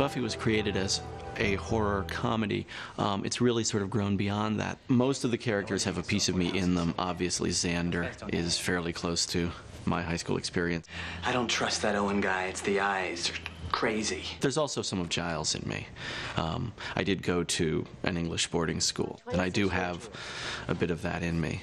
Buffy was created as a horror comedy. It's really sort of grown beyond that. Most of the characters have a piece of me in them. Obviously, Xander is fairly close to my high school experience. I don't trust that Owen guy. It's the eyes. They're crazy. There's also some of Giles in me. I did go to an English boarding school, and I do have a bit of that in me.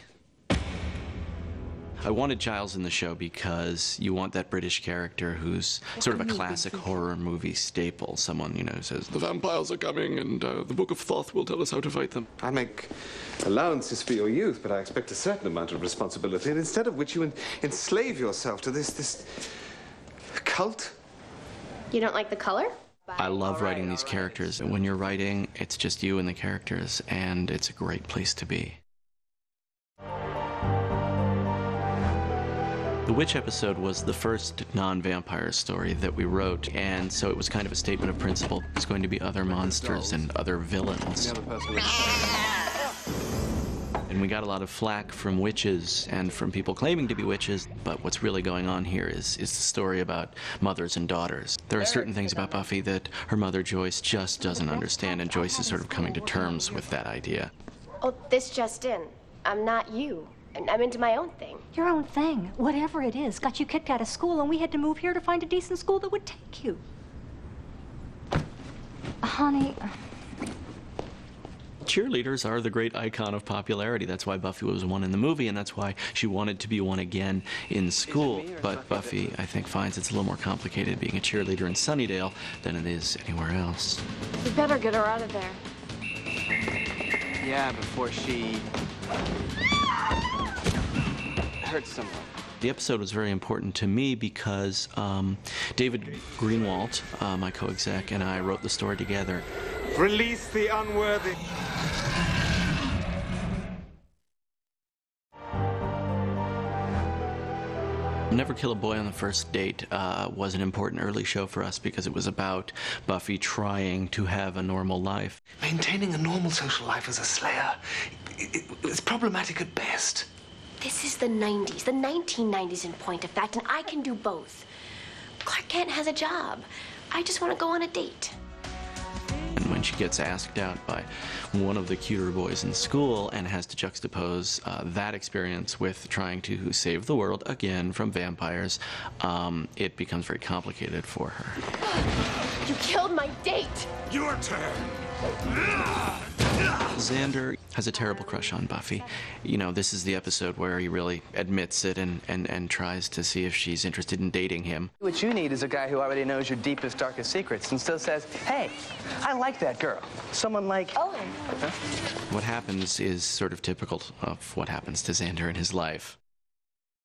I wanted Giles in the show because you want that British character who's sort of a classic horror movie staple. Someone, you know, who says, "The vampires are coming, and the Book of Thoth will tell us how to fight them." I make allowances for your youth, but I expect a certain amount of responsibility, and instead of which you enslave yourself to this cult. You don't like the color? I love writing these characters. When you're writing, it's just you and the characters, and it's a great place to be. The Witch episode was the first non-vampire story that we wrote, and so it was kind of a statement of principle. There's going to be other monsters and other villains. And we got a lot of flack from witches and from people claiming to be witches, but what's really going on here is the story about mothers and daughters. There are certain things about Buffy that her mother Joyce just doesn't understand, and Joyce is sort of coming to terms with that idea. Oh, this just in. I'm not you. I'm into my own thing. Your own thing, whatever it is, got you kicked out of school, and we had to move here to find a decent school that would take you. Honey... Cheerleaders are the great icon of popularity. That's why Buffy was one in the movie, and that's why she wanted to be one again in school. But Buffy, I think, finds it's a little more complicated being a cheerleader in Sunnydale than it is anywhere else. We better get her out of there. Yeah, before she hurts someone. The episode was very important to me because David Greenwalt, my co-exec, and I wrote the story together. Release the unworthy. Never Kill a Boy on the First Date was an important early show for us because it was about Buffy trying to have a normal life. Maintaining a normal social life as a slayer, it's problematic at best. This is the 90s, the 1990s in point of fact, and I can do both. Clark Kent has a job. I just want to go on a date. And when she gets asked out by one of the cuter boys in school and has to juxtapose that experience with trying to save the world again from vampires, it becomes very complicated for her. You killed my date! Your turn! Xander has a terrible crush on Buffy. You know, this is the episode where he really admits it and tries to see if she's interested in dating him. What you need is a guy who already knows your deepest, darkest secrets and still says, "Hey, I like that girl." Someone like... Oh. What happens is sort of typical of what happens to Xander in his life.